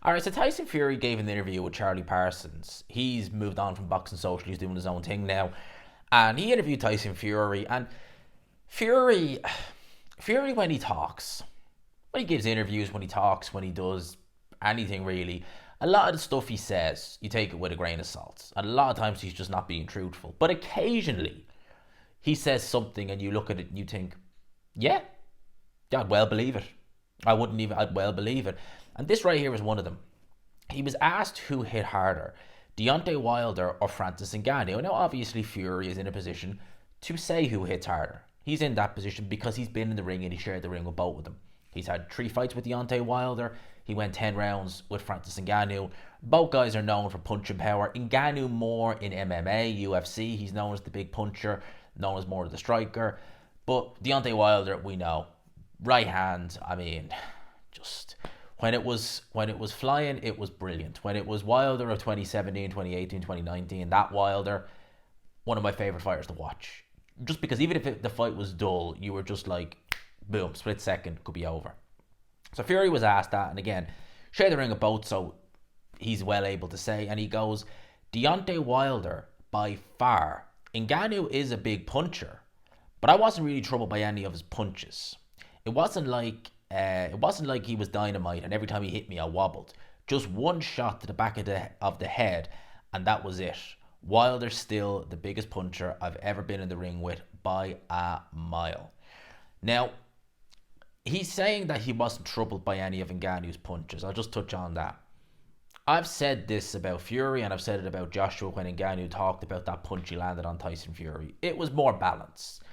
All right, so Tyson Fury gave an interview with Charlie Parsons. He's moved on from Boxing Social. He's doing his own thing now. And he interviewed Tyson Fury. And Fury, Fury when he talks, when he gives interviews, when he talks, when he does anything really, a lot of the stuff he says, you take it with a grain of salt. And a lot of times he's just not being truthful. But occasionally, he says something and you look at it and you think, yeah, I'd well believe it. I'd well believe it. And this right here is one of them. He was asked who hit harder, Deontay Wilder or Francis Ngannou. Now, obviously, Fury is in a position to say who hits harder. He's in that position because he's been in the ring and he shared the ring with both of them. He's had 3 fights with Deontay Wilder. He went 10 rounds with Francis Ngannou. Both guys are known for punching power. Ngannou more in MMA, UFC. He's known as the big puncher, known as more of the striker. But Deontay Wilder, we know, right hand. I mean, just when it was flying, it was brilliant. When it was Wilder of 2017, 2018, 2019, that Wilder, one of my favorite fighters to watch. Just because even if the fight was dull, you were just like, boom, split second, could be over. So Fury was asked that, and again, share the ring of both, so he's well able to say, and he goes, Deontay Wilder, by far. Ngannou is a big puncher, but I wasn't really troubled by any of his punches. It wasn't like he was dynamite, and every time he hit me, I wobbled. Just one shot to the back of the head, and that was it. Wilder's still the biggest puncher I've ever been in the ring with by a mile. Now, he's saying that he wasn't troubled by any of Ngannou's punches. I'll just touch on that. I've said this about Fury, and I've said it about Joshua when Ngannou talked about that punch he landed on Tyson Fury. It was more balanced.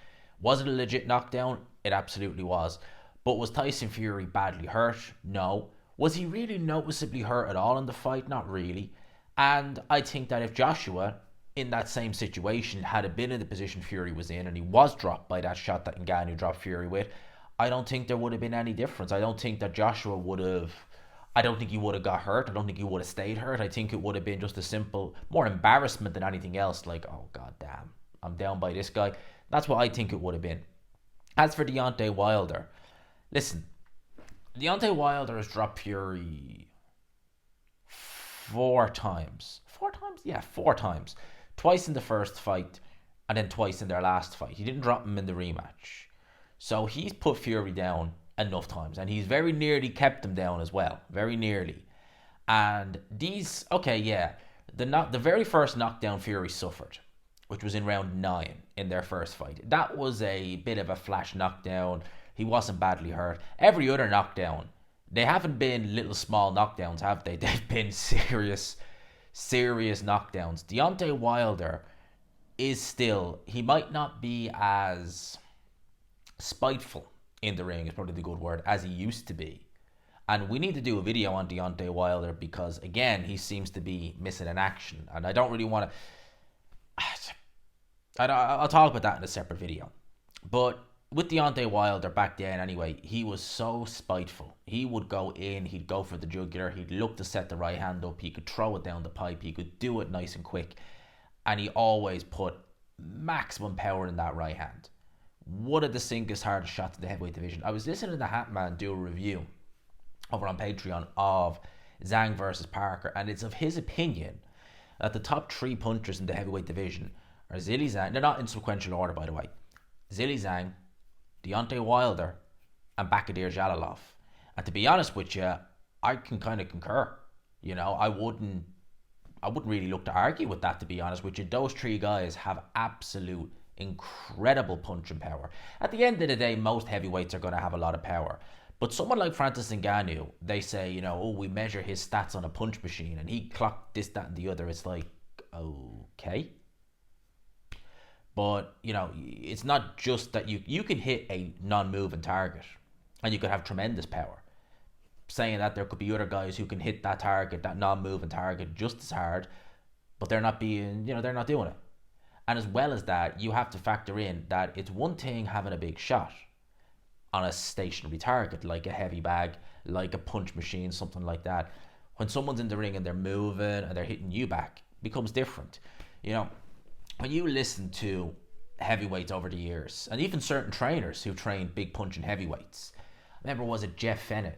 Was it a legit knockdown? It absolutely was. But was Tyson Fury badly hurt? No. Was he really noticeably hurt at all in the fight? Not really. And I think that if Joshua, in that same situation, had been in the position Fury was in and he was dropped by that shot that Ngannou dropped Fury with, I don't think there would have been any difference. I don't think that Joshua would have... I don't think he would have got hurt. I don't think he would have stayed hurt. I think it would have been just a simple, more embarrassment than anything else. Like, oh, god damn, I'm down by this guy. That's what I think it would have been. As for Deontay Wilder, listen, Deontay Wilder has dropped Fury 4 times. 4 times? Yeah, 4 times. Twice in the first fight and then twice in their last fight. He didn't drop him in the rematch. So he's put Fury down enough times, and he's very nearly kept him down as well. Very nearly. And these, okay, yeah, the very first knockdown Fury suffered, which was in round 9 in their first fight. That was a bit of a flash knockdown. He wasn't badly hurt. Every other knockdown, they haven't been little small knockdowns, have they? They've been serious knockdowns. Deontay Wilder is still, he might not be as spiteful in the ring, is probably the good word, as he used to be. And we need to do a video on Deontay Wilder because, again, he seems to be missing in action. And I don't really want to... I'll talk about that in a separate video. But with Deontay Wilder back then anyway, he was so spiteful. He would go in, he'd go for the jugular, he'd look to set the right hand up, he could throw it down the pipe, he could do it nice and quick. And he always put maximum power in that right hand. One of the sinkest, hardest shots in the heavyweight division. I was listening to the Hatman do a review over on Patreon of Zhang versus Parker, and it's of his opinion that the top 3 punchers in the heavyweight division are Zhilei Zhang. They're not in sequential order, by the way. Zhilei Zhang, Deontay Wilder, and Bakadir Jalilov. And to be honest with you, I can kind of concur. You know, I wouldn't really look to argue with that, to be honest with you. Those 3 guys have absolute incredible punching power. At the end of the day, most heavyweights are going to have a lot of power. But someone like Francis Ngannou, they say, you know, oh, we measure his stats on a punch machine and he clocked this, that, and the other. It's like, okay. But, you know, it's not just that you can hit a non-moving target and you could have tremendous power. Saying that there could be other guys who can hit that target, that non-moving target, just as hard, but they're not doing it. And as well as that, you have to factor in that it's one thing having a big shot on a stationary target, like a heavy bag, like a punch machine, something like that. When someone's in the ring and they're moving and they're hitting you back, it becomes different. You know, when you listen to heavyweights over the years, and even certain trainers who train big punching heavyweights, I remember, was it Jeff Fennett,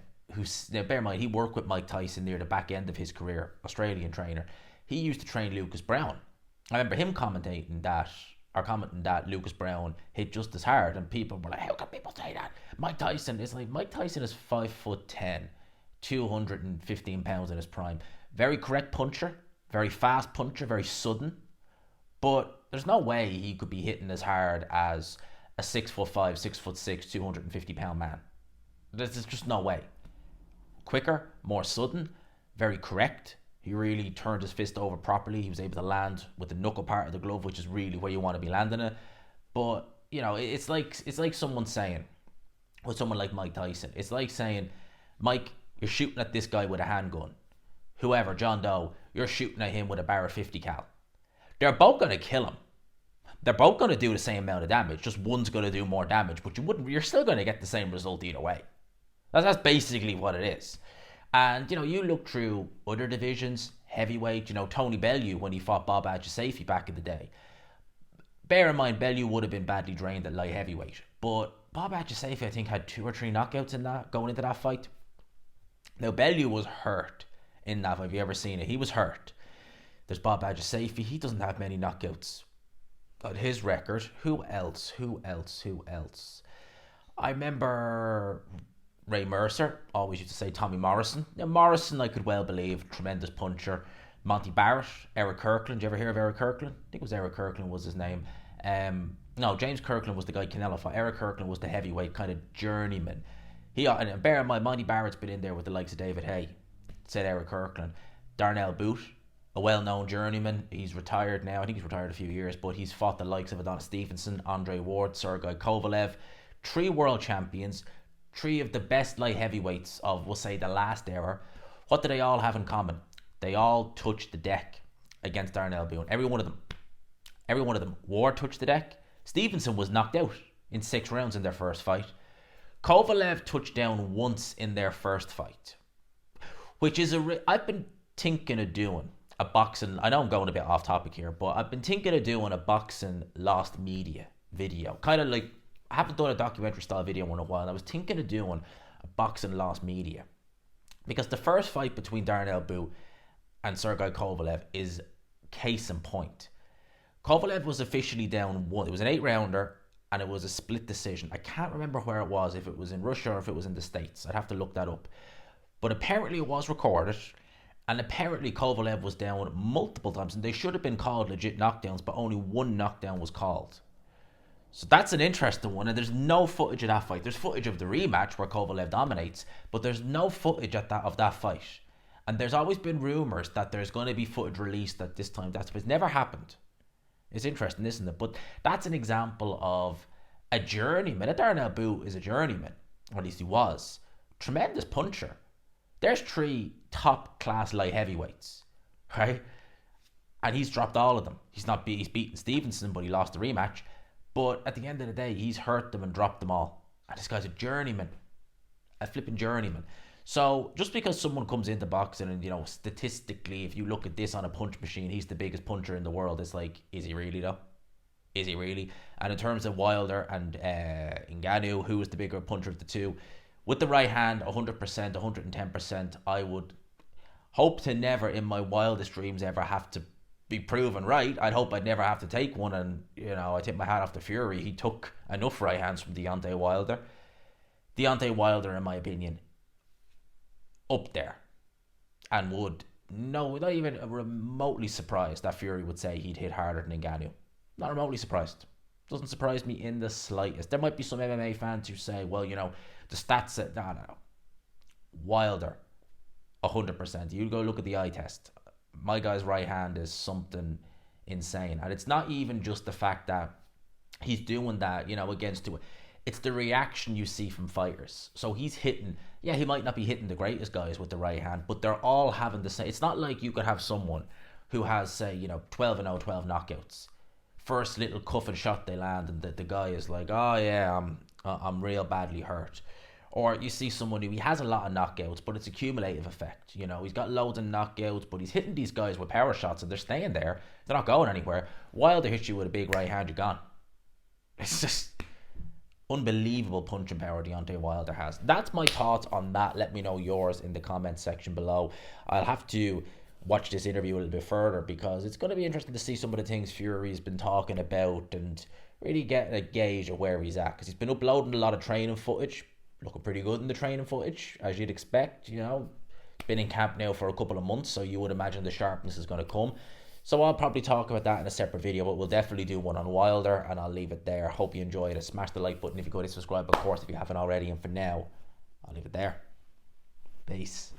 now bear in mind, he worked with Mike Tyson near the back end of his career, Australian trainer. He used to train Lucas Brown. I remember him commenting that Lucas Brown hit just as hard, and people were like, how can people say that? Mike Tyson is like, Mike Tyson is 5'10", 215 pounds in his prime. Very correct puncher, very fast puncher, very sudden. But there's no way he could be hitting as hard as a 6'5", 6'6", 250-pound man. There's just no way. Quicker, more sudden, very correct. He really turned his fist over properly. He was able to land with the knuckle part of the glove, which is really where you want to be landing it. But, you know, it's like someone saying, with someone like Mike Tyson, it's like saying, Mike, you're shooting at this guy with a handgun. Whoever, John Doe, you're shooting at him with a Barrett 50 cal. They're both going to kill him. They're both going to do the same amount of damage. Just one's going to do more damage, but you're still going to get the same result either way. That's basically what it is. And, you know, you look through other divisions, heavyweight, you know, Tony Bellew when he fought Bob Ajasafi back in the day. Bear in mind, Bellew would have been badly drained at light heavyweight. But Bob Ajasafi, I think, had 2 or 3 knockouts in that, going into that fight. Now, Bellew was hurt in that. Have you ever seen it? He was hurt. There's Bob Ajasafi. He doesn't have many knockouts on his record. Who else? I remember Ray Mercer. Always used to say Tommy Morrison. Now, Morrison, I could well believe, tremendous puncher. Monty Barrett, Eric Kirkland. Did you ever hear of Eric Kirkland? I think it was Eric Kirkland was his name. No, James Kirkland was the guy Canelo fought. Eric Kirkland was the heavyweight kind of journeyman. And bear in mind, Monty Barrett's been in there with the likes of David Hay, said Eric Kirkland. Darnell Boot, a well-known journeyman. He's retired now. I think he's retired a few years, but he's fought the likes of Adonis Stevenson, Andre Ward, Sergei Kovalev. 3 world champions, 3 of the best light heavyweights of, we'll say, the last era. What do they all have in common? They all touched the deck against Darnell Boone. Every one of them. Ward touched the deck. Stevenson was knocked out in 6 rounds in their first fight. Kovalev touched down once in their first fight, which is I've been thinking of doing a boxing. I know I'm going a bit off topic here, but I've been thinking of doing a boxing lost media video. Kind of like, I haven't done a documentary style video in a while, and I was thinking of doing a boxing lost media. Because the first fight between Darnell Boot and Sergei Kovalev is case in point. Kovalev was officially down 1. It was an 8-rounder, and it was a split decision. I can't remember where it was, if it was in Russia or if it was in the States. I'd have to look that up. But apparently it was recorded, and apparently Kovalev was down multiple times, and they should have been called legit knockdowns, but only 1 knockdown was called. So that's an interesting one, and there's no footage of that fight. There's footage of the rematch where Kovalev dominates, but there's no footage of that fight. And there's always been rumours that there's going to be footage released at this time. It's never happened. It's interesting, isn't it? But that's an example of a journeyman. A Darnell Boot is a journeyman, or at least he was. Tremendous puncher. There's 3 top-class light heavyweights, right? And he's dropped all of them. He's beaten Stevenson, but he lost the rematch. But at the end of the day, he's hurt them and dropped them all. And this guy's a journeyman. A flipping journeyman. So just because someone comes into boxing and, you know, statistically, if you look at this on a punch machine, he's the biggest puncher in the world, it's like, is he really though? Is he really? And in terms of Wilder and Ngannou, who is the bigger puncher of the two, with the right hand, 100%, 110%, I would hope to never in my wildest dreams ever have to be proven right. I'd hope I'd never have to take one, and, you know, I tip my hat off to Fury. He took enough right hands from Deontay Wilder. Deontay Wilder, in my opinion, up there, and not even remotely surprised that Fury would say he'd hit harder than Ngannou. Not remotely surprised. Doesn't surprise me in the slightest. There might be some MMA fans who say, well, you know, the stats said, no. Wilder, 100%. You go look at the eye test. My guy's right hand is something insane. And it's not even just the fact that he's doing that, you know, against it. It's the reaction you see from fighters. So he's hitting, yeah, he might not be hitting the greatest guys with the right hand, but they're all having the same. It's not like you could have someone who has, say, you know, 12-0, 12 knockouts. First little cuff and shot they land, and the guy is like, oh yeah, I'm real badly hurt. Or you see someone who, he has a lot of knockouts, but it's a cumulative effect. You know, he's got loads of knockouts, but he's hitting these guys with power shots, and they're staying there. They're not going anywhere. Wilder hits you with a big right hand, you're gone. It's just unbelievable punching power Deontay Wilder has. That's my thoughts on that. Let me know yours in the comments section below. I'll have to watch this interview a little bit further because it's going to be interesting to see some of the things Fury's been talking about and really get a gauge of where he's at, because he's been uploading a lot of training footage, looking pretty good in the training footage, as you'd expect. You know, been in camp now for a couple of months, so you would imagine the sharpness is going to come. So I'll probably talk about that in a separate video, but we'll definitely do one on Wilder, and I'll leave it there. Hope you enjoyed it. Smash the like button if you could, subscribe, of course, if you haven't already. And for now, I'll leave it there. Peace.